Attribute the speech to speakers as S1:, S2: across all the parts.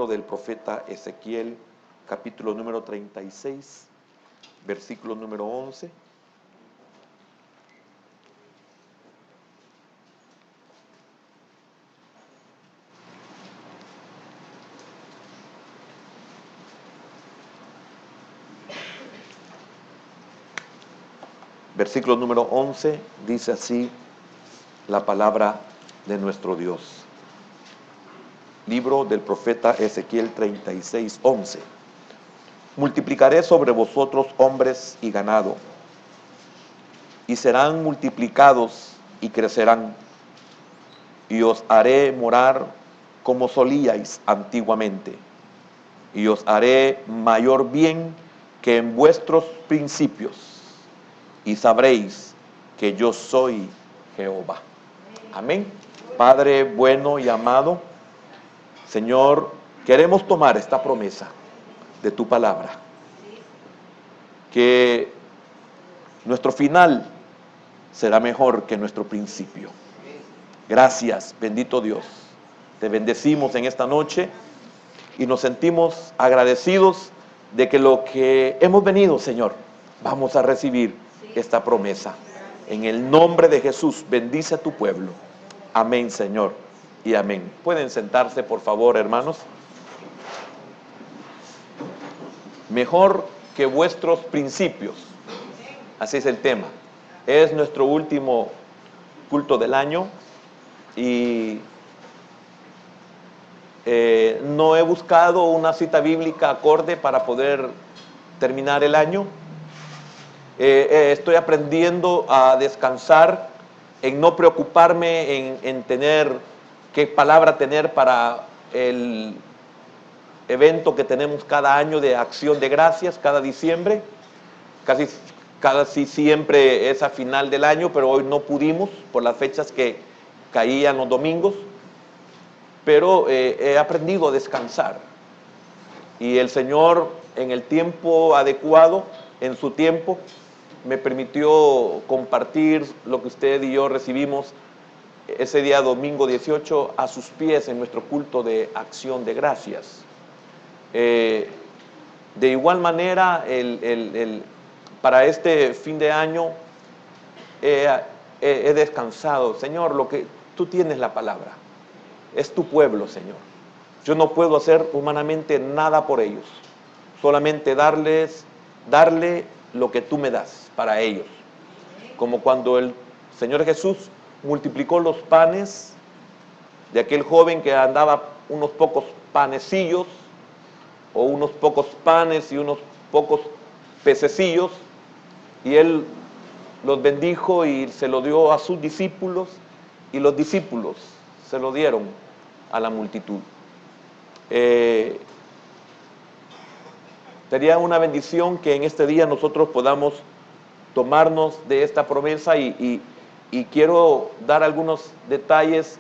S1: libro del profeta Ezequiel, capítulo número 36, versículo número 11. Versículo número 11 dice así la palabra de nuestro Dios. Libro del profeta Ezequiel 36, 11. Multiplicaré sobre vosotros hombres y ganado, y serán multiplicados y crecerán, y os haré morar como solíais antiguamente, y os haré mayor bien que en vuestros principios, y sabréis que yo soy Jehová. Amén. Padre bueno y amado, Señor, queremos tomar esta promesa de tu palabra, que nuestro final será mejor que nuestro principio. Gracias, bendito Dios. Te bendecimos en esta noche y nos sentimos agradecidos de que lo que hemos venido, Señor, vamos a recibir esta promesa. En el nombre de Jesús, bendice a tu pueblo. Amén, Señor, y amén. Pueden sentarse, por favor, hermanos. Mejor que vuestros principios. Así es el tema. Es nuestro último culto del año y no he buscado una cita bíblica acorde para poder terminar el año. Estoy aprendiendo a descansar, en no preocuparme en tener qué palabra tener para el evento que tenemos cada año de Acción de Gracias, cada diciembre. Casi siempre es a final del año, pero hoy no pudimos por las fechas que caían los domingos. Pero he aprendido a descansar. Y el Señor, en el tiempo adecuado, en su tiempo, me permitió compartir lo que usted y yo recibimos ese día domingo 18 a sus pies en nuestro culto de Acción de Gracias. De igual manera, para este fin de año he descansado. Señor, lo que tú tienes la palabra, es tu pueblo, Señor. Yo no puedo hacer humanamente nada por ellos, solamente darle lo que tú me das para ellos. Como cuando el Señor Jesús multiplicó los panes de aquel joven que andaba unos pocos panecillos, o unos pocos panes y unos pocos pececillos, y él los bendijo y se lo dio a sus discípulos, y los discípulos se lo dieron a la multitud. Sería una bendición que en este día nosotros podamos tomarnos de esta promesa y quiero dar algunos detalles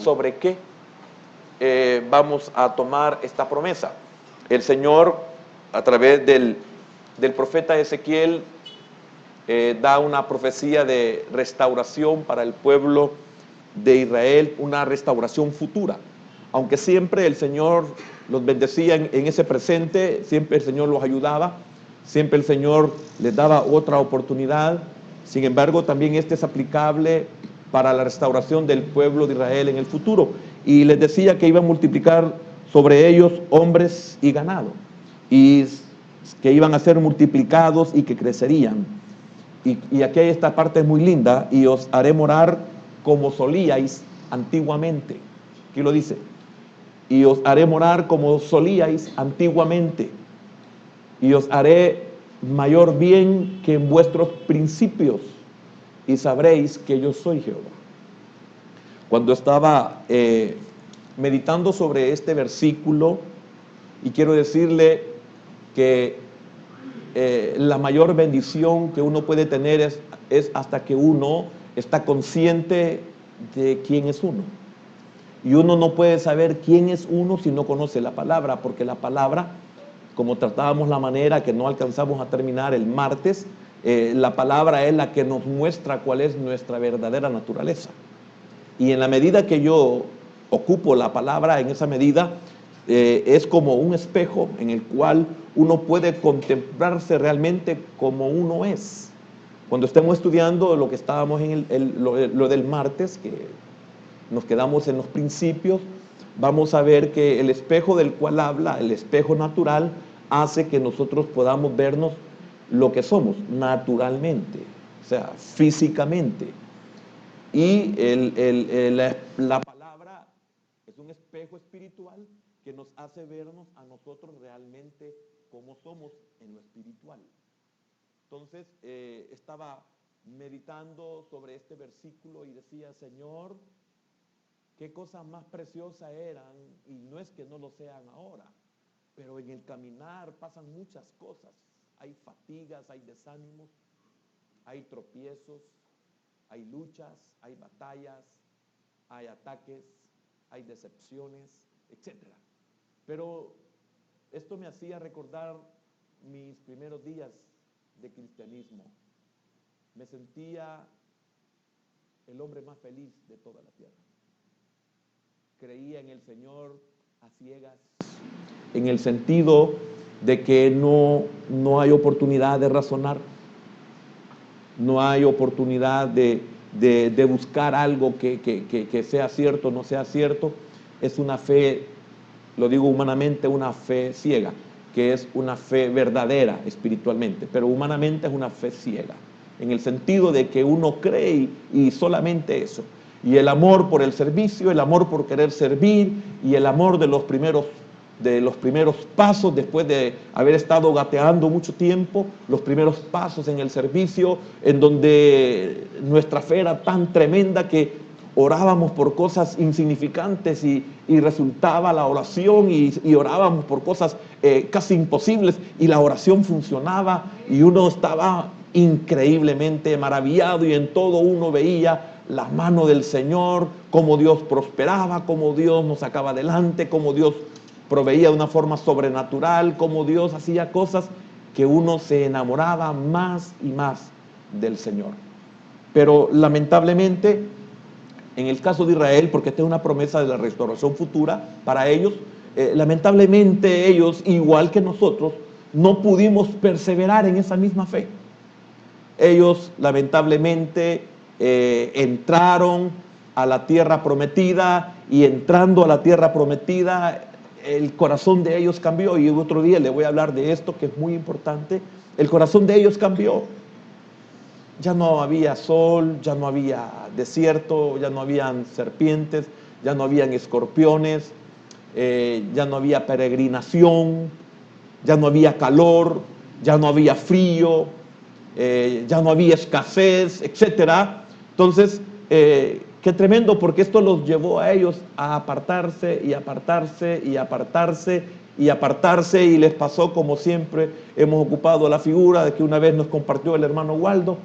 S1: sobre qué vamos a tomar esta promesa. El Señor, a través del profeta Ezequiel, da una profecía de restauración para el pueblo de Israel, una restauración futura. Aunque siempre el Señor los bendecía en ese presente, siempre el Señor los ayudaba, siempre el Señor les daba otra oportunidad. Sin embargo, también este es aplicable para la restauración del pueblo de Israel en el futuro. Y les decía que iba a multiplicar sobre ellos hombres y ganado, y que iban a ser multiplicados y que crecerían. Y aquí esta parte es muy linda: y os haré morar como solíais antiguamente. Aquí lo dice: y os haré morar como solíais antiguamente, y os haré mayor bien que en vuestros principios, y sabréis que yo soy Jehová. Cuando estaba meditando sobre este versículo, y quiero decirle que la mayor bendición que uno puede tener es hasta que uno está consciente de quién es uno. Y uno no puede saber quién es uno si no conoce la palabra, porque la palabra, como tratábamos la manera que no alcanzamos a terminar el martes, la palabra es la que nos muestra cuál es nuestra verdadera naturaleza. Y en la medida que yo ocupo la palabra, en esa medida es como un espejo en el cual uno puede contemplarse realmente como uno es. Cuando estemos estudiando lo que estábamos en lo del martes, que nos quedamos en los principios, vamos a ver que el espejo del cual habla, el espejo natural, hace que nosotros podamos vernos lo que somos naturalmente, o sea, físicamente. Y la palabra es un espejo espiritual que nos hace vernos a nosotros realmente como somos en lo espiritual. Entonces, estaba meditando sobre este versículo y decía, Señor, qué cosas más preciosas eran, y no es que no lo sean ahora, pero en el caminar pasan muchas cosas. Hay fatigas, hay desánimos, hay tropiezos, hay luchas, hay batallas, hay ataques, hay decepciones, etc. Pero esto me hacía recordar mis primeros días de cristianismo. Me sentía el hombre más feliz de toda la tierra. Creía en el Señor a ciegas, en el sentido de que no hay oportunidad de razonar, no hay oportunidad de buscar algo que sea cierto o no sea cierto. Es una fe, lo digo humanamente, una fe ciega, que es una fe verdadera espiritualmente, pero humanamente es una fe ciega, en el sentido de que uno cree y solamente eso. Y el amor por el servicio, el amor por querer servir y el amor de los primeros pasos, después de haber estado gateando mucho tiempo, los primeros pasos en el servicio, en donde nuestra fe era tan tremenda que orábamos por cosas insignificantes y resultaba la oración y orábamos por cosas casi imposibles y la oración funcionaba y uno estaba increíblemente maravillado y en todo uno veía la mano del Señor, cómo Dios prosperaba, cómo Dios nos sacaba adelante, cómo Dios proveía de una forma sobrenatural, cómo Dios hacía cosas que uno se enamoraba más y más del Señor. Pero lamentablemente, en el caso de Israel, porque esta es una promesa de la restauración futura para ellos, lamentablemente ellos, igual que nosotros, no pudimos perseverar en esa misma fe. Ellos lamentablemente entraron a la tierra prometida y entrando a la tierra prometida el corazón de ellos cambió, y otro día le voy a hablar de esto que es muy importante. El corazón de ellos cambió. Ya no había sol, ya no había desierto, ya no habían serpientes, ya no habían escorpiones, ya no había peregrinación, ya no había calor, ya no había frío, ya no había escasez, etcétera. Entonces, qué tremendo, porque esto los llevó a ellos a apartarse y apartarse y apartarse y apartarse, y les pasó como siempre hemos ocupado la figura de que una vez nos compartió el hermano Waldo,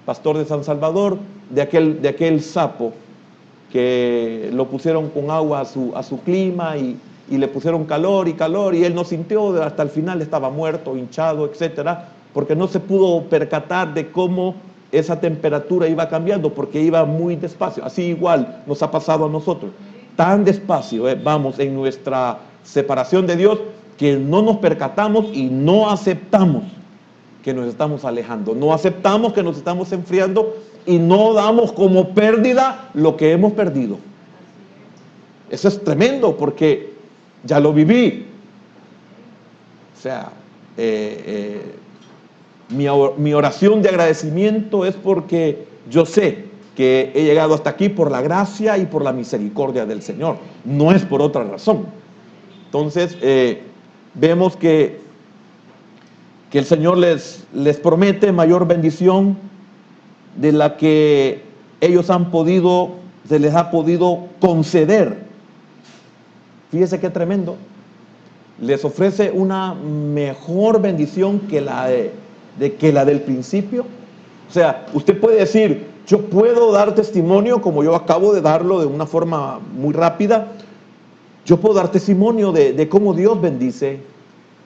S1: pastor de San Salvador, de aquel sapo que lo pusieron con agua a su clima y le pusieron calor y él no sintió, hasta el final estaba muerto, hinchado, etcétera, porque no se pudo percatar de cómo esa temperatura iba cambiando, porque iba muy despacio. Así igual nos ha pasado a nosotros, tan despacio vamos en nuestra separación de Dios, que no nos percatamos y no aceptamos que nos estamos alejando, no aceptamos que nos estamos enfriando y no damos como pérdida lo que hemos perdido. Eso es tremendo, porque ya lo viví. O sea, mi oración de agradecimiento es porque yo sé que he llegado hasta aquí por la gracia y por la misericordia del Señor, no es por otra razón. Entonces, vemos que el Señor les promete mayor bendición de la que ellos se les ha podido conceder. Fíjese qué tremendo. Les ofrece una mejor bendición que la del principio. O sea, usted puede decir, yo puedo dar testimonio como yo acabo de darlo de una forma muy rápida. Yo puedo dar testimonio de cómo Dios bendice,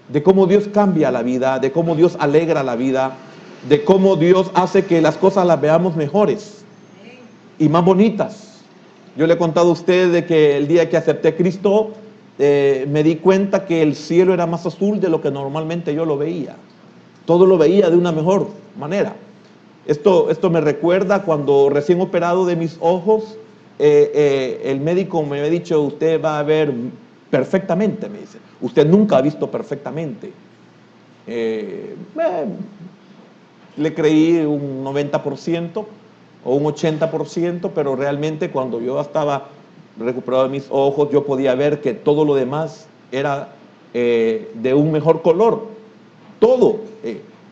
S1: de cómo Dios cambia la vida, de cómo Dios alegra la vida, de cómo Dios hace que las cosas las veamos mejores y más bonitas. Yo le he contado a usted de que el día que acepté a Cristo, me di cuenta que el cielo era más azul de lo que normalmente yo lo veía. Todo lo veía de una mejor manera. Esto me recuerda cuando recién operado de mis ojos, el médico me había dicho: usted va a ver perfectamente, me dice. Usted nunca ha visto perfectamente. Le creí un 90% o un 80%, pero realmente cuando yo estaba recuperado de mis ojos, yo podía ver que todo lo demás era de un mejor color. Todo,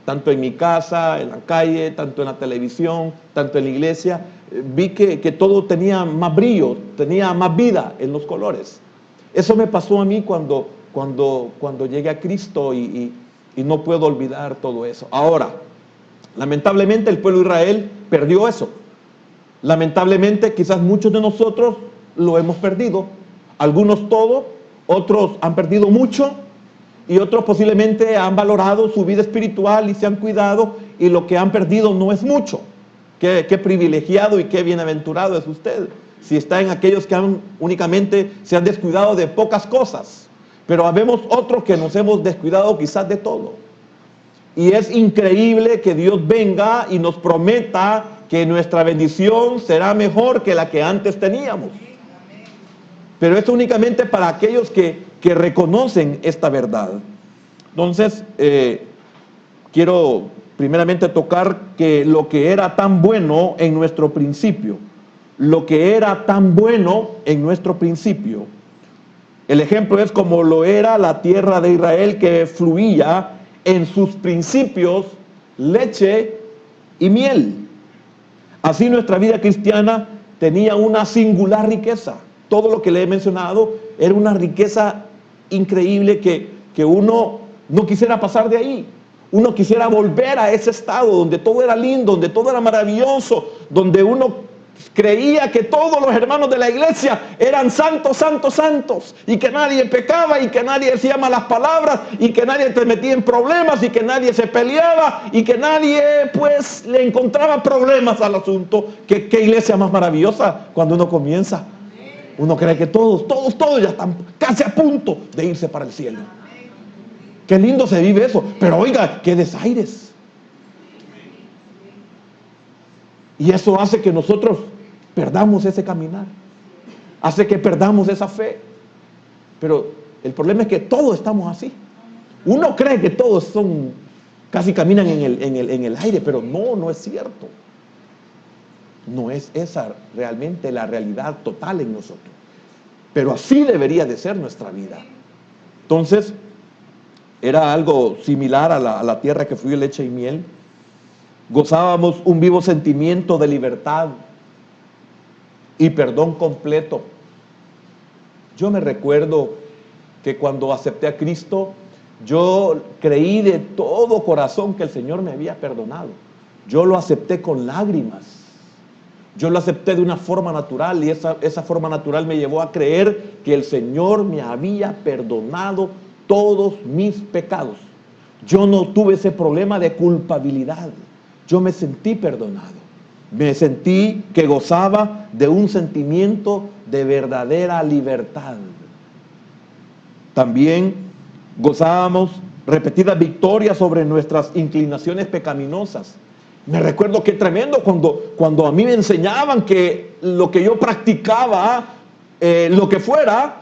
S1: tanto en mi casa, en la calle, tanto en la televisión, tanto en la iglesia, vi que todo tenía más brillo, tenía más vida en los colores. Eso me pasó a mí cuando llegué a Cristo y no puedo olvidar todo eso. Ahora, lamentablemente el pueblo de Israel perdió eso. Lamentablemente quizás muchos de nosotros lo hemos perdido. Algunos todo, otros han perdido mucho y otros posiblemente han valorado su vida espiritual y se han cuidado, y lo que han perdido no es mucho. Qué privilegiado y qué bienaventurado es usted si está en aquellos que únicamente se han descuidado de pocas cosas. Pero habemos otros que nos hemos descuidado quizás de todo. Y es increíble que Dios venga y nos prometa que nuestra bendición será mejor que la que antes teníamos. Pero esto únicamente para aquellos que reconocen esta verdad. Entonces, quiero primeramente tocar que lo que era tan bueno en nuestro principio, lo que era tan bueno en nuestro principio. El ejemplo es como lo era la tierra de Israel, que fluía en sus principios leche y miel. Así nuestra vida cristiana tenía una singular riqueza. Todo lo que le he mencionado era una riqueza increíble que uno no quisiera pasar de ahí. Uno quisiera volver a ese estado donde todo era lindo, donde todo era maravilloso, donde uno creía que todos los hermanos de la iglesia eran santos, santos, santos, y que nadie pecaba, y que nadie decía malas palabras, y que nadie te metía en problemas, y que nadie se peleaba, y que nadie pues le encontraba problemas al asunto. ¿Qué iglesia más maravillosa cuando uno comienza? Uno cree que todos ya están casi a punto de irse para el cielo. Qué lindo se vive eso, pero oiga, qué desaires. Y eso hace que nosotros perdamos ese caminar, hace que perdamos esa fe. Pero el problema es que todos estamos así. Uno cree que todos casi caminan en el aire, pero no es cierto. No es esa realmente la realidad total en nosotros. Pero así debería de ser nuestra vida. Entonces, era algo similar a la tierra que fluye leche y miel. Gozábamos un vivo sentimiento de libertad y perdón completo. Yo me recuerdo que cuando acepté a Cristo, yo creí de todo corazón que el Señor me había perdonado. Yo lo acepté con lágrimas. Yo lo acepté de una forma natural, y esa forma natural me llevó a creer que el Señor me había perdonado todos mis pecados. Yo no tuve ese problema de culpabilidad. Yo me sentí perdonado. Me sentí que gozaba de un sentimiento de verdadera libertad. También gozábamos repetidas victorias sobre nuestras inclinaciones pecaminosas. Me recuerdo que tremendo cuando a mí me enseñaban que lo que yo practicaba, lo que fuera,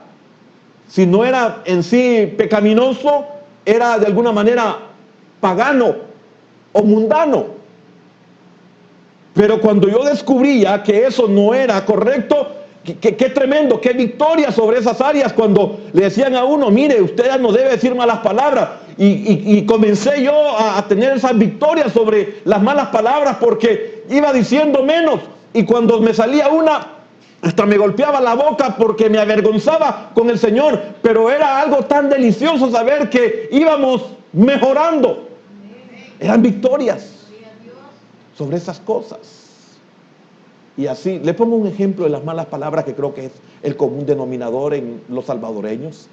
S1: si no era en sí pecaminoso, era de alguna manera pagano o mundano. Pero cuando yo descubría que eso no era correcto, qué tremendo, qué victoria sobre esas áreas, cuando le decían a uno: mire, usted ya no debe decir malas palabras. Y comencé yo a tener esas victorias sobre las malas palabras, porque iba diciendo menos. Y cuando me salía una, hasta me golpeaba la boca porque me avergonzaba con el Señor. Pero era algo tan delicioso saber que íbamos mejorando. Eran victorias sobre esas cosas. Y así, le pongo un ejemplo de las malas palabras que creo que es el común denominador en los salvadoreños.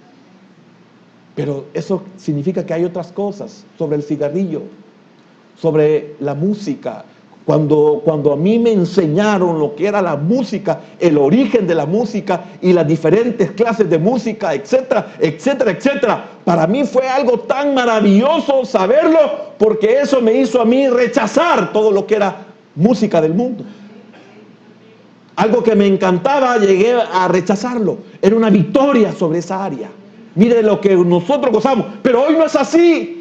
S1: Pero eso significa que hay otras cosas, sobre el cigarrillo, sobre la música. Cuando a mí me enseñaron lo que era la música, el origen de la música y las diferentes clases de música, etcétera, etcétera, etcétera, para mí fue algo tan maravilloso saberlo, porque eso me hizo a mí rechazar todo lo que era música del mundo. Algo que me encantaba, llegué a rechazarlo. Era una victoria sobre esa área. Mire lo que nosotros gozamos, pero hoy no es así.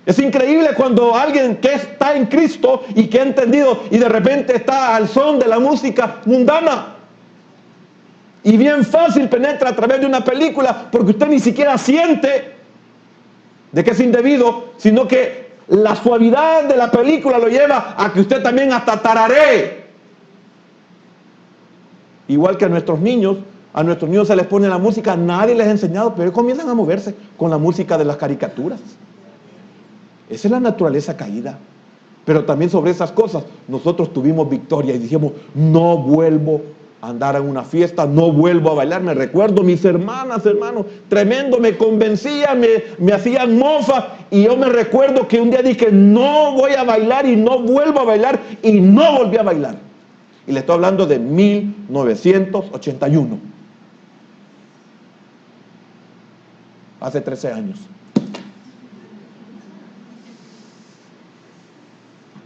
S1: Es increíble cuando alguien que está en Cristo y que ha entendido y de repente está al son de la música mundana. Y bien fácil penetra a través de una película porque usted ni siquiera siente de que es indebido, sino que la suavidad de la película lo lleva a que usted también hasta tararee. Igual que a nuestros niños se les pone la música, nadie les ha enseñado, pero ellos comienzan a moverse con la música de las caricaturas. Esa es la naturaleza caída. Pero también sobre esas cosas nosotros tuvimos victoria y dijimos, no vuelvo a andar en una fiesta, no vuelvo a bailar. Me recuerdo mis hermanas, hermanos, tremendo, me convencían, me hacían mofa, y yo me recuerdo que un día dije, no voy a bailar y no vuelvo a bailar, y no volví a bailar. Y le estoy hablando de 1981. Hace 13 años.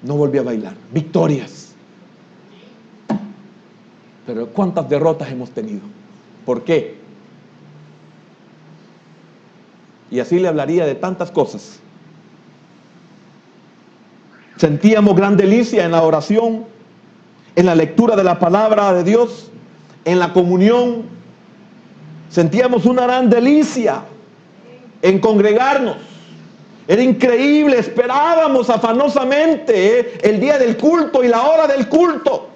S1: No volví a bailar. Victorias. Pero ¿cuántas derrotas hemos tenido? ¿Por qué? Y así le hablaría de tantas cosas. Sentíamos gran delicia en la oración, en la lectura de la palabra de Dios, en la comunión. Sentíamos una gran delicia en congregarnos. Era increíble, esperábamos afanosamente el día del culto y la hora del culto.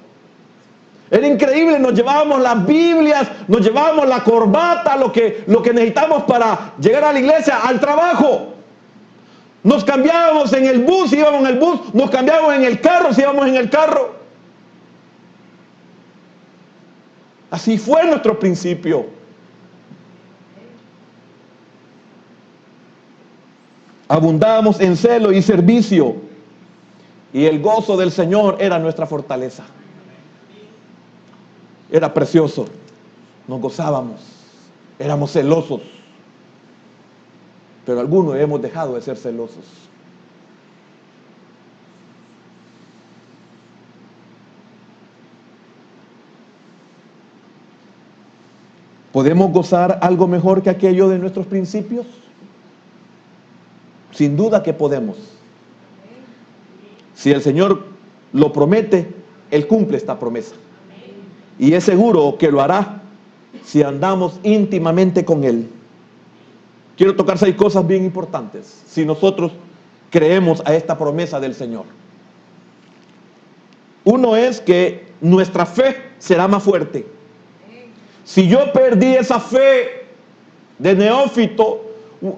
S1: Era increíble, nos llevábamos las Biblias, nos llevábamos la corbata, lo que necesitamos para llegar a la iglesia, al trabajo. Nos cambiábamos en el bus, si íbamos en el bus, nos cambiábamos en el carro, si íbamos en el carro. Así fue nuestro principio. Abundábamos en celo y servicio, y el gozo del Señor era nuestra fortaleza. Era precioso, nos gozábamos, éramos celosos, pero algunos hemos dejado de ser celosos. ¿Podemos gozar algo mejor que aquello de nuestros principios? Sin duda que podemos. Si el Señor lo promete, Él cumple esta promesa. Y es seguro que lo hará si andamos íntimamente con Él. Quiero tocar 6 cosas bien importantes si nosotros creemos a esta promesa del Señor. Uno es que nuestra fe será más fuerte. Si yo perdí esa fe de neófito,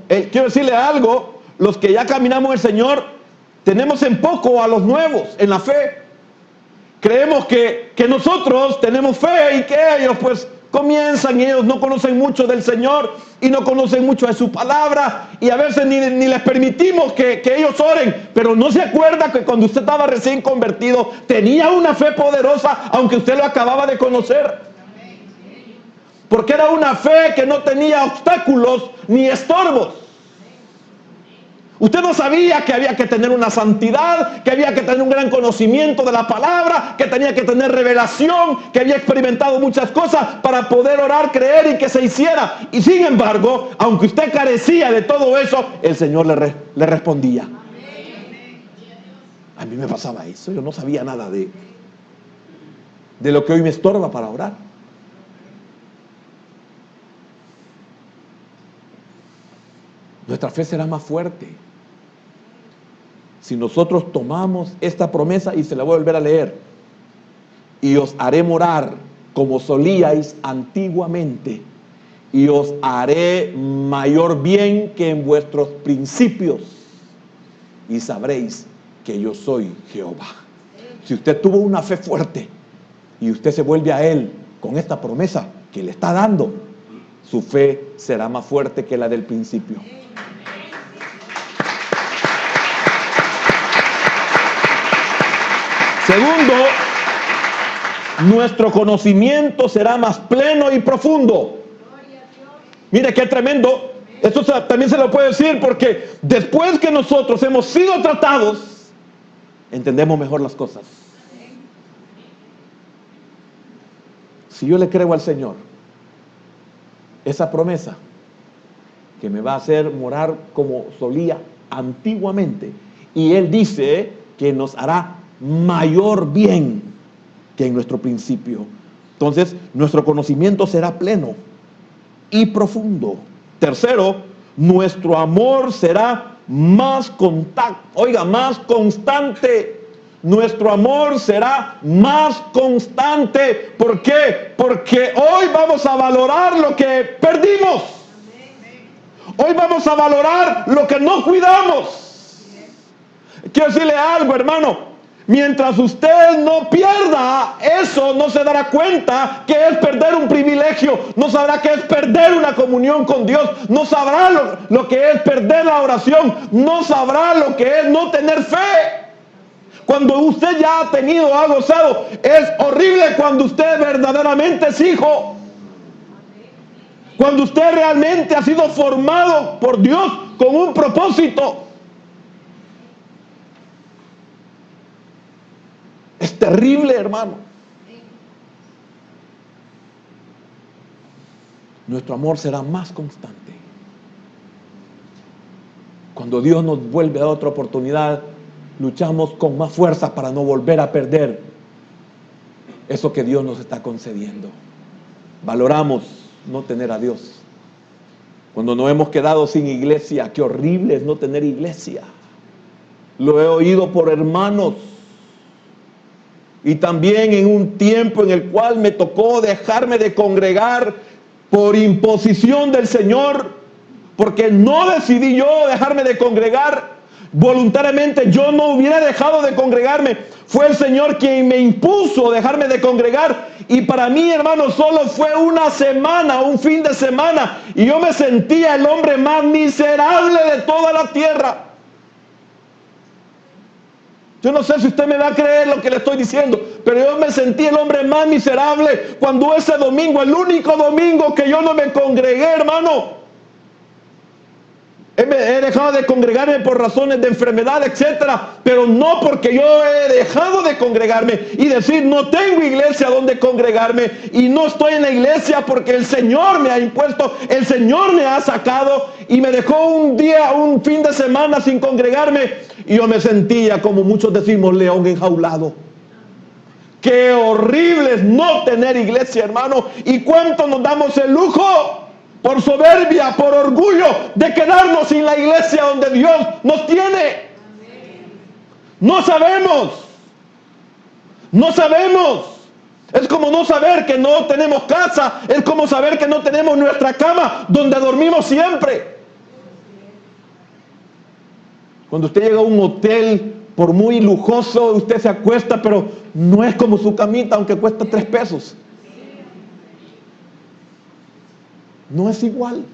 S1: quiero decirle algo. Los que ya caminamos el Señor, tenemos en poco a los nuevos en la fe. Creemos que nosotros tenemos fe y que ellos pues comienzan y ellos no conocen mucho del Señor y no conocen mucho de su palabra, y a veces ni les permitimos que ellos oren, pero no se acuerda que cuando usted estaba recién convertido tenía una fe poderosa, aunque usted lo acababa de conocer. Porque era una fe que no tenía obstáculos ni estorbos. Usted no sabía que había que tener una santidad, que había que tener un gran conocimiento de la palabra, que tenía que tener revelación, que había experimentado muchas cosas para poder orar, creer y que se hiciera. Y sin embargo, aunque usted carecía de todo eso, el Señor le respondía. A mí me pasaba eso, yo no sabía nada de lo que hoy me estorba para orar. Nuestra fe será más fuerte si nosotros tomamos esta promesa, y se la voy a volver a leer. Y os haré morar como solíais antiguamente, y os haré mayor bien que en vuestros principios, y sabréis que yo soy Jehová. Si usted tuvo una fe fuerte y usted se vuelve a Él con esta promesa que le está dando, su fe será más fuerte que la del principio. Segundo, nuestro conocimiento será más pleno y profundo. Mire qué tremendo. Esto también se lo puedo decir porque después que nosotros hemos sido tratados, entendemos mejor las cosas. Si yo le creo al Señor, esa promesa que me va a hacer morar como solía antiguamente, y Él dice que nos hará mayor bien que en nuestro principio. Entonces, nuestro conocimiento será pleno y profundo. Tercero, nuestro amor será más más constante. Nuestro amor será más constante. ¿Por qué? Porque hoy vamos a valorar lo que perdimos. Hoy vamos a valorar lo que no cuidamos. Quiero decirle algo, hermano. Mientras usted no pierda eso, no se dará cuenta que es perder un privilegio, no sabrá que es perder una comunión con Dios, no sabrá lo que es perder la oración, no sabrá lo que es no tener fe. Cuando usted ya ha tenido, ha gozado, es horrible cuando usted verdaderamente es hijo. Cuando usted realmente ha sido formado por Dios con un propósito. Es terrible, hermano. Nuestro amor será más constante. Cuando Dios nos vuelve a otra oportunidad, luchamos con más fuerza para no volver a perder eso que Dios nos está concediendo. Valoramos no tener a Dios. Cuando nos hemos quedado sin iglesia, qué horrible es no tener iglesia. Lo he oído por hermanos. Y también en un tiempo en el cual me tocó dejarme de congregar por imposición del Señor, porque no decidí yo dejarme de congregar voluntariamente. Yo no hubiera dejado de congregarme. Fue el Señor quien me impuso dejarme de congregar. Y para mí, hermano, solo fue una semana, un fin de semana. Y yo me sentía el hombre más miserable de toda la tierra. Yo no sé si usted me va a creer lo que le estoy diciendo, pero yo me sentí el hombre más miserable cuando ese domingo, el único domingo que yo no me congregué, hermano. He dejado de congregarme por razones de enfermedad, etcétera, pero no porque yo he dejado de congregarme y decir no tengo iglesia donde congregarme y no estoy en la iglesia porque el Señor me ha impuesto, el Señor me ha sacado y me dejó un fin de semana sin congregarme y yo me sentía, como muchos decimos, león enjaulado. Qué horrible es no tener iglesia, hermano, y cuánto nos damos el lujo por soberbia, por orgullo, de quedarnos sin la iglesia donde Dios nos tiene. No sabemos. No sabemos. Es como no saber que no tenemos casa. Es como saber que no tenemos nuestra cama donde dormimos siempre. Cuando usted llega a un hotel, por muy lujoso, usted se acuesta, pero no es como su camita, aunque cuesta 3 pesos. No es igual.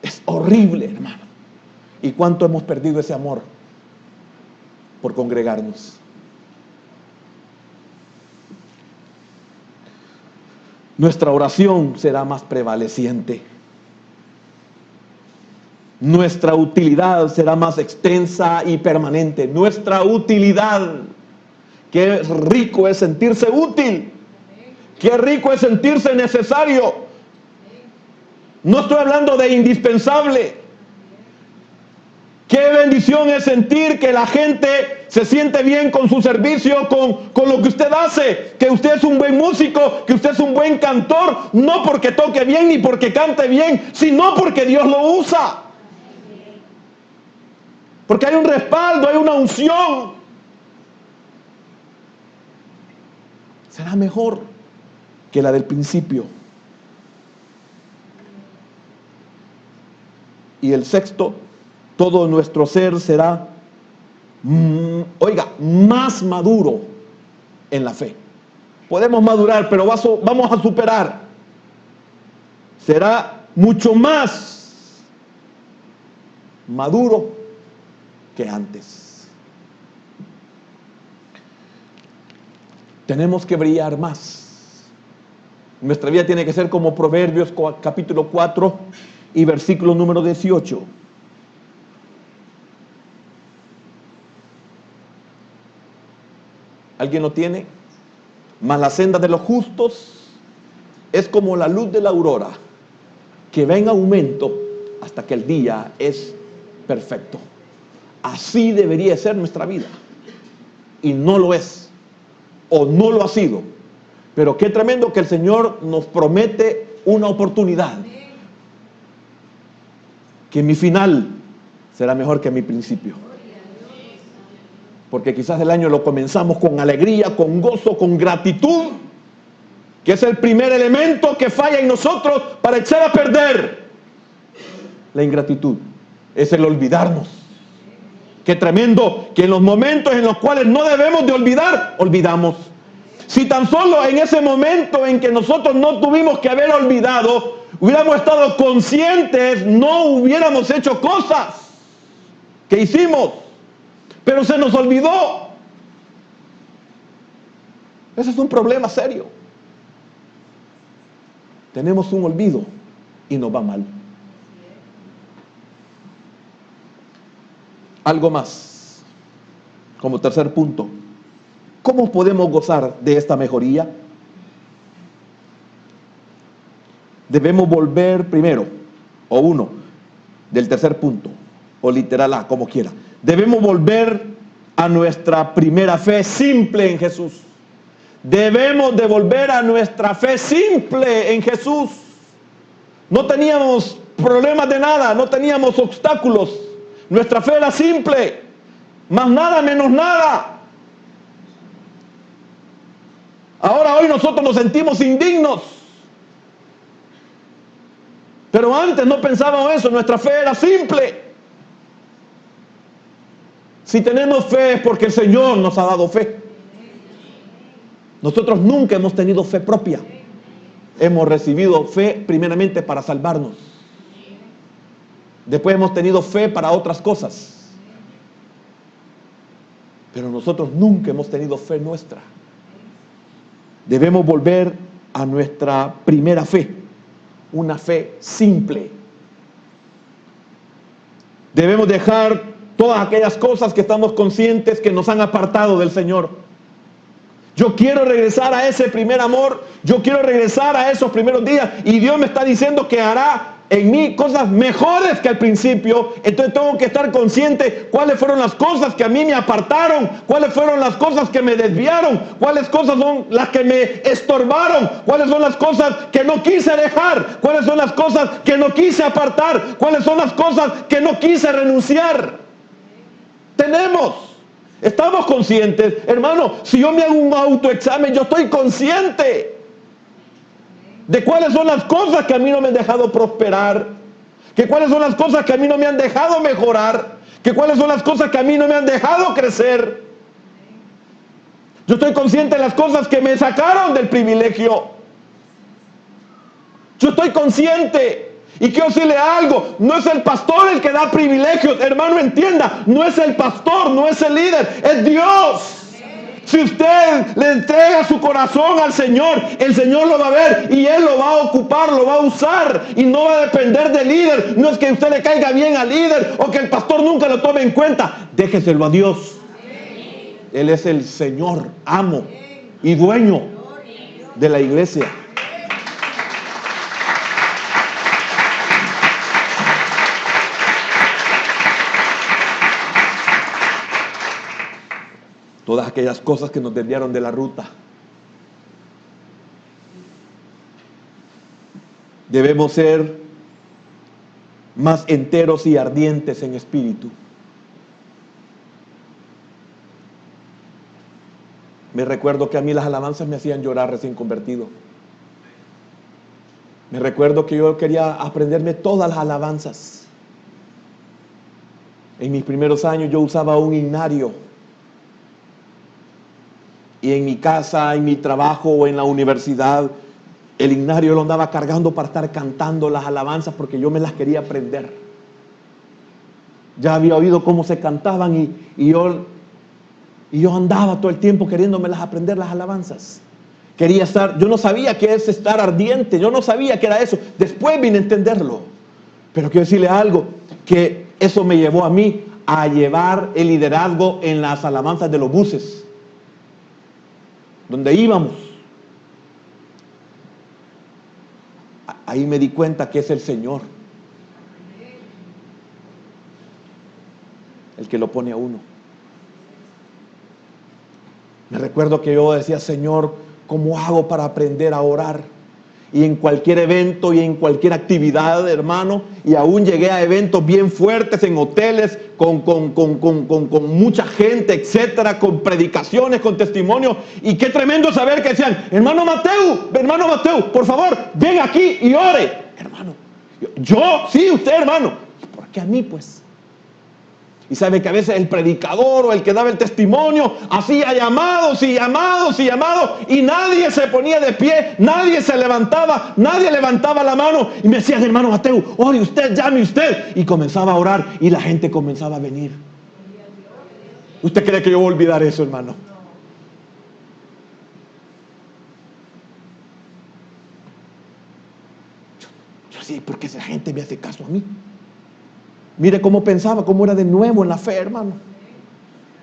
S1: Es horrible, hermano. ¿Y cuánto hemos perdido ese amor por congregarnos? Nuestra oración será más prevaleciente. Nuestra utilidad será más extensa y permanente. Nuestra utilidad. Qué rico es sentirse útil. Qué rico es sentirse necesario. No estoy hablando de indispensable. Qué bendición es sentir que la gente se siente bien con su servicio, con lo que usted hace, que usted es un buen músico, que usted es un buen cantor, no porque toque bien ni porque cante bien, sino porque Dios lo usa. Porque hay un respaldo, hay una unción. Será mejor que la del principio. Y el sexto, todo nuestro ser será, más maduro en la fe. Podemos madurar, pero vamos a superar. Será mucho más maduro que antes. Tenemos que brillar más. Nuestra vida tiene que ser como Proverbios capítulo 4 y versículo número 18. ¿Alguien lo tiene? Mas la senda de los justos es como la luz de la aurora, que va en aumento hasta que el día es perfecto. Así debería ser nuestra vida. Y no lo es. O no lo ha sido. Pero qué tremendo que el Señor nos promete una oportunidad. Que mi final será mejor que mi principio. Porque quizás el año lo comenzamos con alegría, con gozo, con gratitud, que es el primer elemento que falla en nosotros para echar a perder. La ingratitud es el olvidarnos. Qué tremendo que en los momentos en los cuales no debemos de olvidar, olvidamos. Si tan solo en ese momento en que nosotros no tuvimos que haber olvidado, hubiéramos estado conscientes, no hubiéramos hecho cosas que hicimos, pero se nos olvidó. Ese es un problema serio. Tenemos un olvido y nos va mal. Algo más, como tercer punto. ¿Cómo podemos gozar de esta mejoría? Debemos volver primero, o uno, del tercer punto, o literal A, como quiera. Debemos volver a nuestra primera fe simple en Jesús. Debemos de volver a nuestra fe simple en Jesús. No teníamos problemas de nada, no teníamos obstáculos. Nuestra fe era simple, más nada menos nada. Ahora hoy nosotros nos sentimos indignos. Pero antes no pensábamos eso, nuestra fe era simple. Si tenemos fe es porque el Señor nos ha dado fe. Nosotros nunca hemos tenido fe propia. Hemos recibido fe primeramente para salvarnos. Después hemos tenido fe para otras cosas. Pero nosotros nunca hemos tenido fe nuestra. Debemos volver a nuestra primera fe, una fe simple. Debemos dejar todas aquellas cosas que estamos conscientes que nos han apartado del Señor. Yo quiero regresar a ese primer amor, yo quiero regresar a esos primeros días y Dios me está diciendo que hará en mí cosas mejores que al principio. Entonces tengo que estar consciente cuáles fueron las cosas que a mí me apartaron, cuáles fueron las cosas que me desviaron, cuáles cosas son las que me estorbaron, cuáles son las cosas que no quise dejar, cuáles son las cosas que no quise apartar, cuáles son las cosas que no quise renunciar. Estamos conscientes, hermano. Si yo me hago un autoexamen, yo estoy consciente de cuáles son las cosas que a mí no me han dejado prosperar, que cuáles son las cosas que a mí no me han dejado mejorar, que cuáles son las cosas que a mí no me han dejado crecer. Yo estoy consciente de las cosas que me sacaron del privilegio. Yo estoy consciente. Y quiero decirle algo, no es el pastor el que da privilegios, hermano, entienda, no es el pastor, no es el líder, es Dios. Si usted le entrega su corazón al Señor, el Señor lo va a ver y Él lo va a ocupar, lo va a usar y no va a depender del líder. No es que usted le caiga bien al líder o que el pastor nunca lo tome en cuenta, déjeselo a Dios. Él es el Señor, amo y dueño de la iglesia. Todas aquellas cosas que nos desviaron de la ruta. Debemos ser más enteros y ardientes en espíritu. Me recuerdo que a mí las alabanzas me hacían llorar recién convertido. Me recuerdo que yo quería aprenderme todas las alabanzas. En mis primeros años yo usaba un himnario. Y en mi casa, en mi trabajo o en la universidad, el himnario lo andaba cargando para estar cantando las alabanzas porque yo me las quería aprender. Ya había oído cómo se cantaban y yo Y yo andaba todo el tiempo queriéndomelas aprender las alabanzas. Quería estar, yo no sabía qué es estar ardiente, yo no sabía qué era eso. Después vine a entenderlo. Pero quiero decirle algo, que eso me llevó a mí a llevar el liderazgo en las alabanzas de los buses, donde íbamos. Ahí me di cuenta que es el Señor el que lo pone a uno. Me recuerdo que yo decía, Señor, ¿cómo hago para aprender a orar? Y en cualquier evento y en cualquier actividad, hermano, y aún llegué a eventos bien fuertes en hoteles, con mucha gente, etcétera, con predicaciones, con testimonios. Y qué tremendo saber que decían, hermano Mateo, por favor, ven aquí y ore. Hermano, yo, sí, usted, hermano. ¿Por qué a mí, pues? Y sabe que a veces el predicador o el que daba el testimonio hacía llamados y llamados y llamados, y nadie se ponía de pie, nadie se levantaba, nadie levantaba la mano. Y me decían, hermano Mateo, ore usted, llame usted. Y comenzaba a orar y la gente comenzaba a venir. ¿Usted cree que yo voy a olvidar eso, hermano? Yo sí, ¿por qué esa gente me hace caso a mí? Mire cómo pensaba, cómo era de nuevo en la fe, hermano.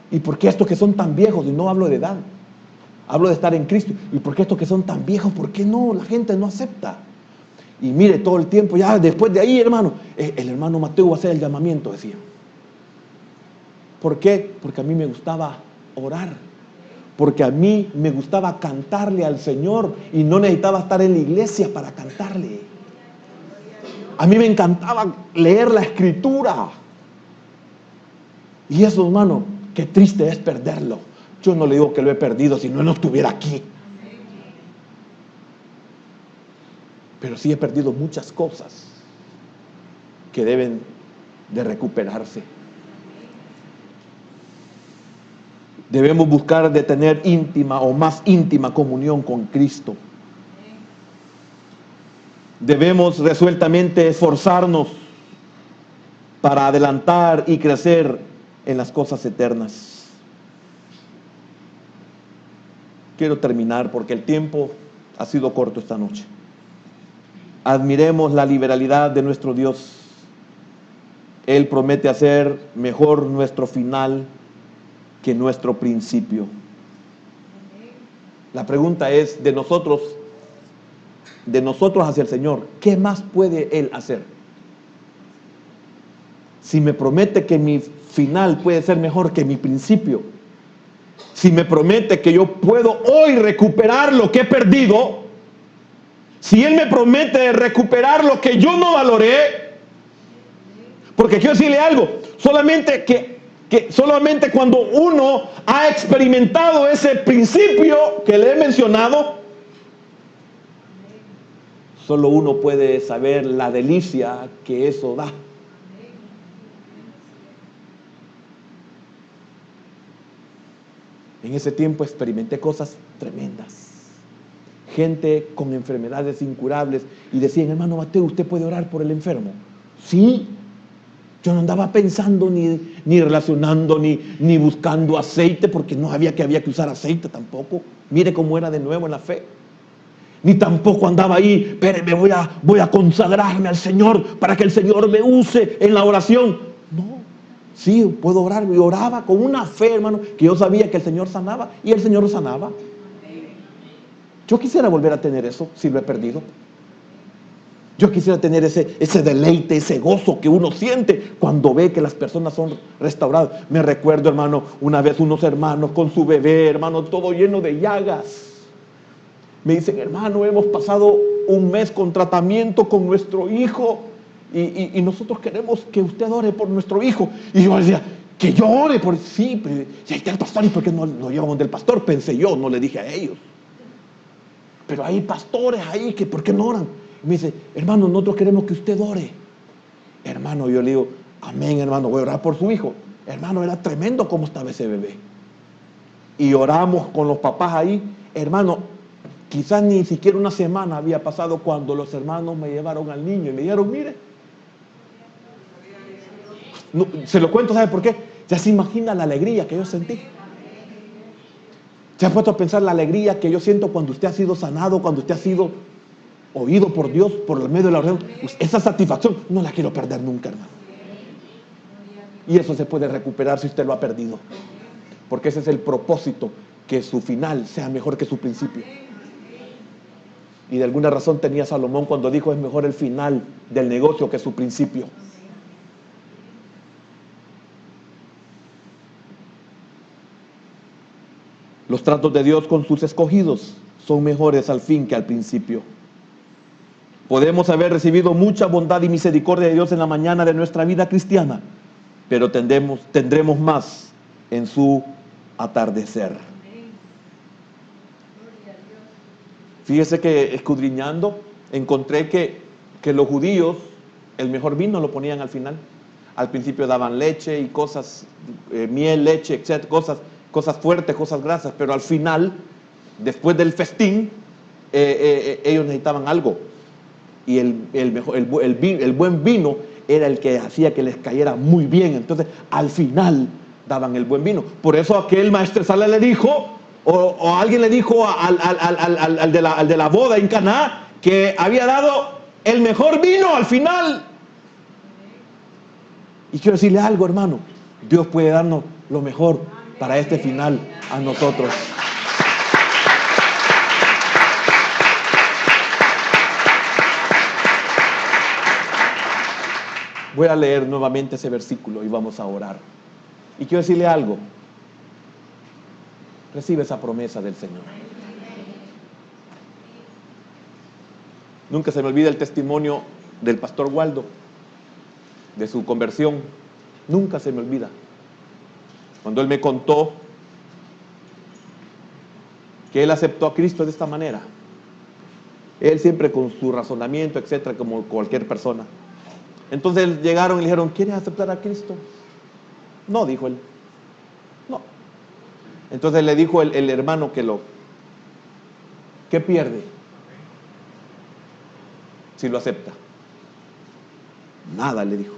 S1: ¿Y por qué estos que son tan viejos? Y no hablo de edad, hablo de estar en Cristo. ¿Y por qué estos que son tan viejos? ¿Por qué no? La gente no acepta. Y mire, todo el tiempo, ya después de ahí, hermano, el hermano Mateo va a hacer el llamamiento, decía. ¿Por qué? Porque a mí me gustaba orar. Porque a mí me gustaba cantarle al Señor y no necesitaba estar en la iglesia para cantarle. A mí me encantaba leer la Escritura. Y eso, hermano, qué triste es perderlo. Yo no le digo que lo he perdido si no estuviera aquí. Pero sí he perdido muchas cosas que deben de recuperarse. Debemos buscar de tener íntima o más íntima comunión con Cristo. Debemos resueltamente esforzarnos para adelantar y crecer en las cosas eternas. Quiero terminar porque el tiempo ha sido corto esta noche. Admiremos la liberalidad de nuestro Dios. Él promete hacer mejor nuestro final que nuestro principio. La pregunta es de nosotros hacia el Señor, ¿qué más puede Él hacer? Si me promete que mi final puede ser mejor que mi principio, si me promete que yo puedo hoy recuperar lo que he perdido, si Él me promete recuperar lo que yo no valoré, porque quiero decirle algo, solamente cuando uno ha experimentado ese principio que le he mencionado, solo uno puede saber la delicia que eso da. En ese tiempo experimenté cosas tremendas. Gente con enfermedades incurables y decían, hermano Mateo, ¿usted puede orar por el enfermo? Sí. Yo no andaba pensando ni relacionando ni buscando aceite, porque no había que usar aceite tampoco. Mire cómo era de nuevo en la fe. Ni tampoco andaba ahí, espéreme, voy a consagrarme al Señor para que el Señor me use en la oración. No, sí, puedo orar. Y oraba con una fe, hermano, que yo sabía que el Señor sanaba y el Señor lo sanaba. Yo quisiera volver a tener eso si lo he perdido. Yo quisiera tener ese deleite, ese gozo que uno siente cuando ve que las personas son restauradas. Me recuerdo, hermano, una vez unos hermanos con su bebé, hermano, todo lleno de llagas. Me dicen, hermano, hemos pasado un mes con tratamiento con nuestro hijo y nosotros queremos que usted ore por nuestro hijo. Y yo decía, que yo ore por... Sí, pero si ahí está el pastor, ¿y por qué no lo llevamos del pastor? Pensé yo, no le dije a ellos. Pero hay pastores ahí que ¿por qué no oran? Y me dice, hermano, nosotros queremos que usted ore. Hermano, yo le digo, amén, hermano, voy a orar por su hijo. Hermano, era tremendo cómo estaba ese bebé. Y oramos con los papás ahí. Hermano, quizás ni siquiera una semana había pasado cuando los hermanos me llevaron al niño y me dijeron, mire. No, se lo cuento, ¿sabe por qué? Ya se imagina la alegría que yo sentí. ¿Se ha puesto a pensar la alegría que yo siento cuando usted ha sido sanado, cuando usted ha sido oído por Dios por el medio de la oración? Pues esa satisfacción no la quiero perder nunca, hermano. Y eso se puede recuperar si usted lo ha perdido. Porque ese es el propósito, que su final sea mejor que su principio. Y de alguna razón tenía Salomón cuando dijo: es mejor el final del negocio que su principio. Los tratos de Dios con sus escogidos son mejores al fin que al principio. Podemos haber recibido mucha bondad y misericordia de Dios en la mañana de nuestra vida cristiana, pero tendremos más en su atardecer. Fíjese que escudriñando encontré que los judíos el mejor vino lo ponían al final. Al principio daban leche y cosas, miel, leche, etc., cosas fuertes, cosas grasas, pero al final, después del festín, ellos necesitaban algo. Y el buen vino era el que hacía que les cayera muy bien. Entonces, al final daban el buen vino. Por eso aquel maestresala le dijo, o alguien le dijo al de la boda en Caná, que había dado el mejor vino al final. Y quiero decirle algo, hermano: Dios puede darnos lo mejor para este final a nosotros. Voy a leer nuevamente ese versículo y vamos a orar. Y quiero decirle algo: recibe esa promesa del Señor. Nunca se me olvida el testimonio del pastor Waldo, de su conversión. Nunca se me olvida cuando él me contó que él aceptó a Cristo de esta manera. Él siempre con su razonamiento, etcétera, como cualquier persona. Entonces llegaron y le dijeron: ¿quieres aceptar a Cristo? No, dijo él. No. Entonces le dijo el hermano ¿qué pierde si lo acepta? Nada, le dijo.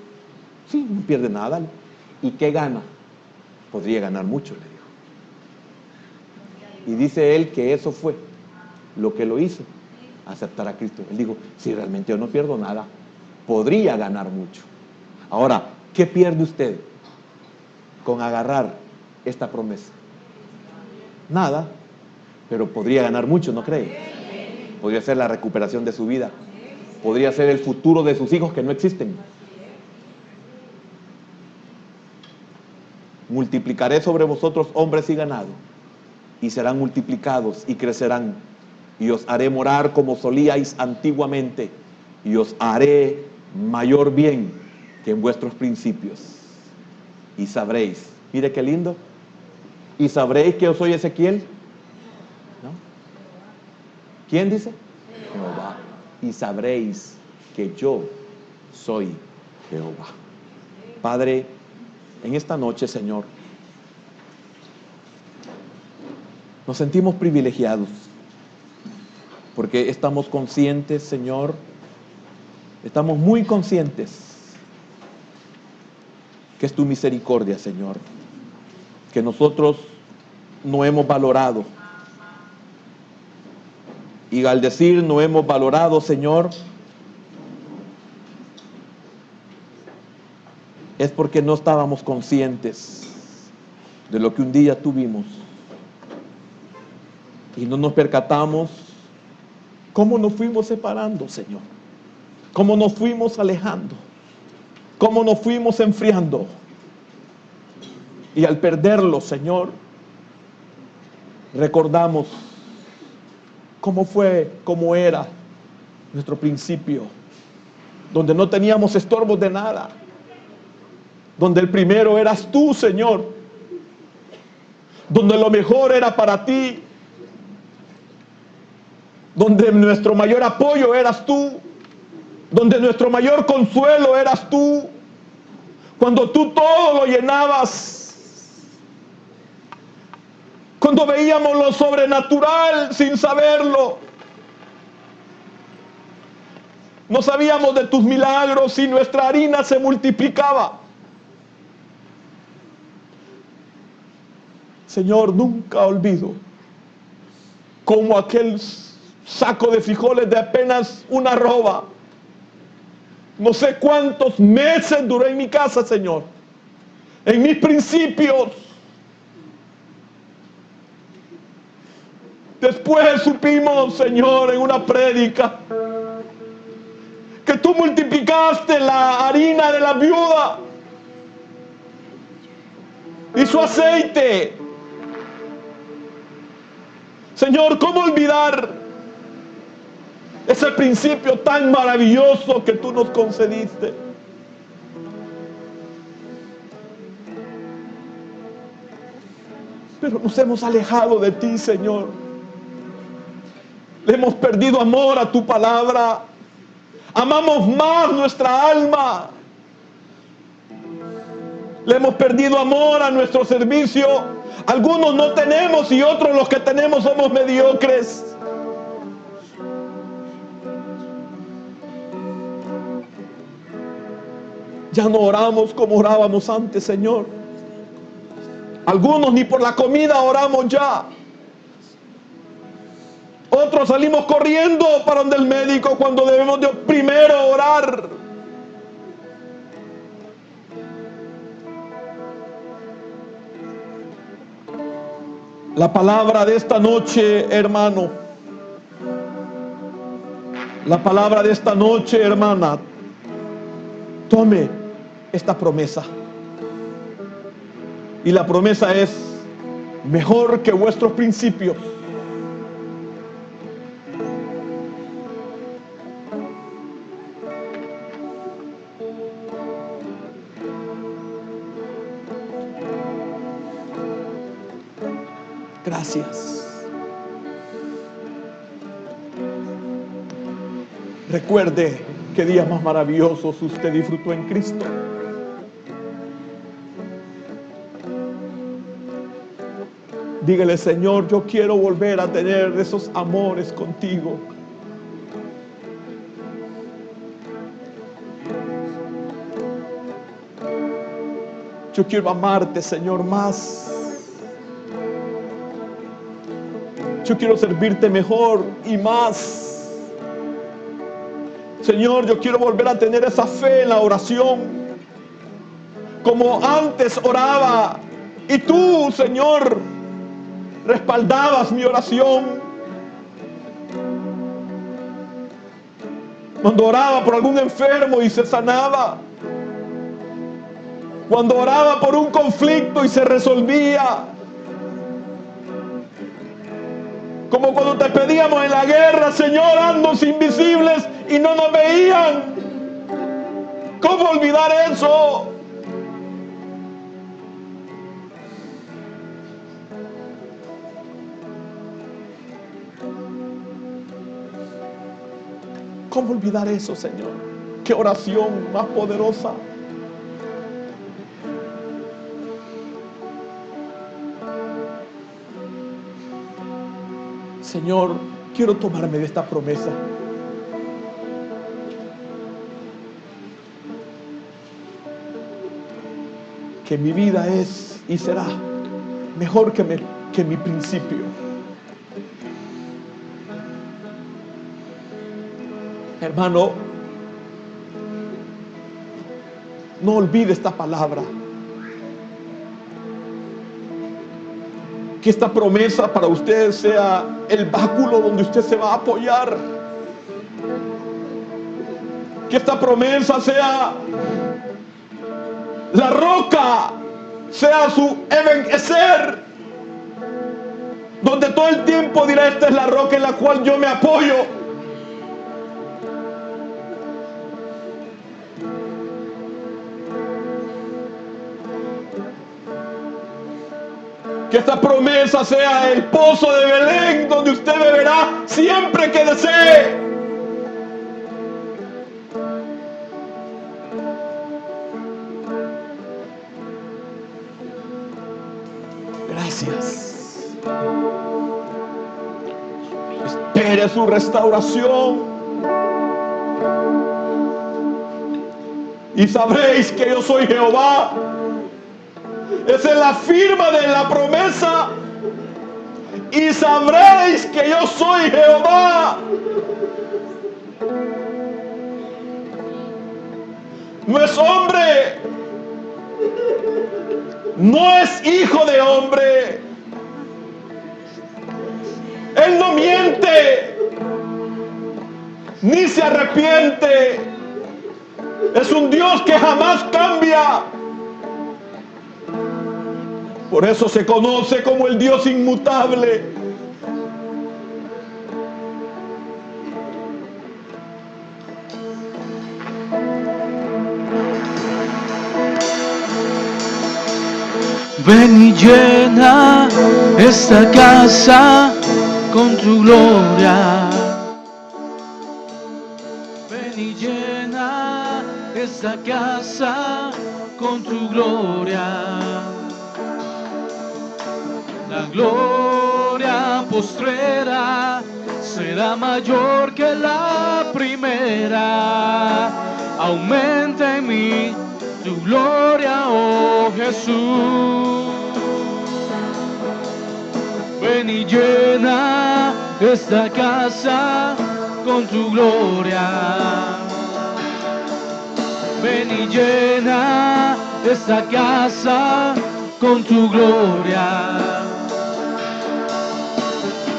S1: Sí, no pierde nada. ¿Y qué gana? Podría ganar mucho, le dijo. Y dice él que eso fue lo que lo hizo aceptar a Cristo. Él dijo: si realmente yo no pierdo nada, podría ganar mucho. Ahora, ¿qué pierde usted con agarrar esta promesa? Nada, pero podría ganar mucho, ¿no cree? Podría ser la recuperación de su vida, podría ser el futuro de sus hijos que no existen. Multiplicaré sobre vosotros hombres y ganado, y serán multiplicados y crecerán, y os haré morar como solíais antiguamente, y os haré mayor bien que en vuestros principios. Y sabréis, mire qué lindo, y sabréis que yo soy Ezequiel, ¿no? ¿Quién dice? Jehová. Y sabréis que yo soy Jehová. Padre, en esta noche, Señor, nos sentimos privilegiados porque estamos conscientes, Señor, estamos muy conscientes que es tu misericordia, Señor, que nosotros no hemos valorado. Y al decir no hemos valorado, Señor, es porque no estábamos conscientes de lo que un día tuvimos y no nos percatamos cómo nos fuimos separando, Señor, cómo nos fuimos alejando, cómo nos fuimos enfriando. Y al perderlo, Señor, recordamos cómo era nuestro principio, donde no teníamos estorbos de nada, donde el primero eras tú, Señor, donde lo mejor era para ti, donde nuestro mayor apoyo eras tú, donde nuestro mayor consuelo eras tú, cuando tú todo lo llenabas, cuando veíamos lo sobrenatural sin saberlo. No sabíamos de tus milagros y nuestra harina se multiplicaba. Señor, nunca olvido como aquel saco de frijoles de apenas una arroba. No sé cuántos meses duré en mi casa, Señor, en mis principios. Después supimos, Señor, en una prédica, que tú multiplicaste la harina de la viuda y su aceite. Señor, ¿cómo olvidar ese principio tan maravilloso que tú nos concediste? Pero nos hemos alejado de ti, Señor. Le hemos perdido amor a tu palabra. Amamos más nuestra alma. Le hemos perdido amor a nuestro servicio. Algunos no tenemos y otros los que tenemos somos mediocres. Ya no oramos como orábamos antes, Señor. Algunos ni por la comida oramos ya. Otros salimos corriendo para donde el médico cuando debemos de primero orar. La palabra de esta noche, hermano. La palabra de esta noche, hermana. Tome esta promesa. Y la promesa es mejor que vuestros principios. Gracias. Recuerde qué días más maravillosos usted disfrutó en Cristo. Dígale, Señor, yo quiero volver a tener esos amores contigo. Yo quiero amarte, Señor, más. Yo quiero servirte mejor y más. Señor, yo quiero volver a tener esa fe en la oración. Como antes oraba y tú, Señor, respaldabas mi oración. Cuando oraba por algún enfermo y se sanaba. Cuando oraba por un conflicto y se resolvía. Como cuando te pedíamos en la guerra, Señor, haznos invisibles y no nos veían. ¿Cómo olvidar eso? ¿Cómo olvidar eso, Señor? ¡Qué oración más poderosa! Señor, quiero tomarme de esta promesa. Que mi vida es y será mejor que mi principio. Hermano, no olvide esta palabra. Que esta promesa para usted sea el báculo donde usted se va a apoyar. Que esta promesa sea la roca, sea su ebenecer, donde todo el tiempo dirá: esta es la roca en la cual yo me apoyo. Que esta promesa sea el pozo de Belén, donde usted beberá siempre que desee. Gracias. Espere su restauración. Y sabréis que yo soy Jehová. Esa es la firma de la promesa. y sabréis que yo soy Jehová. No es hombre, no es hijo de hombre. Él no miente, ni se arrepiente. Es un Dios que jamás cambia. Por eso se conoce como el Dios inmutable.
S2: Ven y llena esta casa con tu gloria. Ven y llena esta casa con tu gloria. La gloria postrera será mayor que la primera. Aumenta en mí tu gloria, oh Jesús. Ven y llena esta casa con tu gloria. Ven y llena esta casa con tu gloria.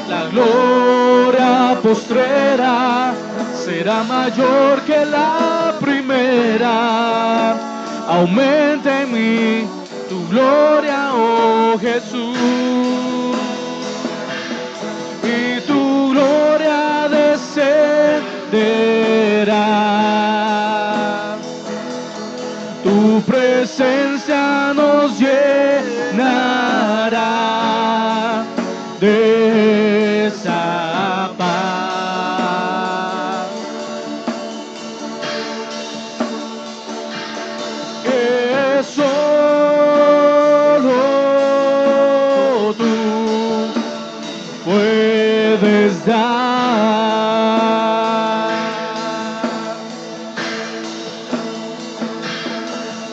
S2: La gloria postrera será mayor que la primera. Aumenta en mí tu gloria, oh Jesús. Y tu gloria descenderá. Tu presencia nos llenará de esa paz que solo tú puedes dar.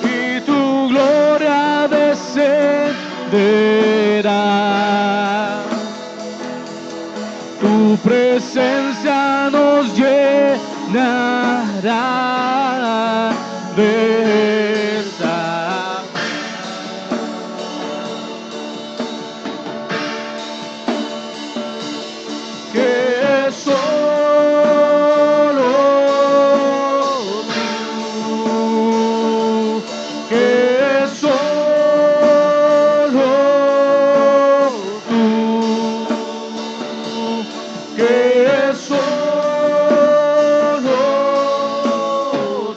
S2: Y tu gloria descenderá. Tu presencia nos llenará de esa que solo tú, que solo tú, que solo tú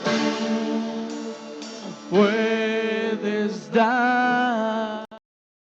S2: puedes dar.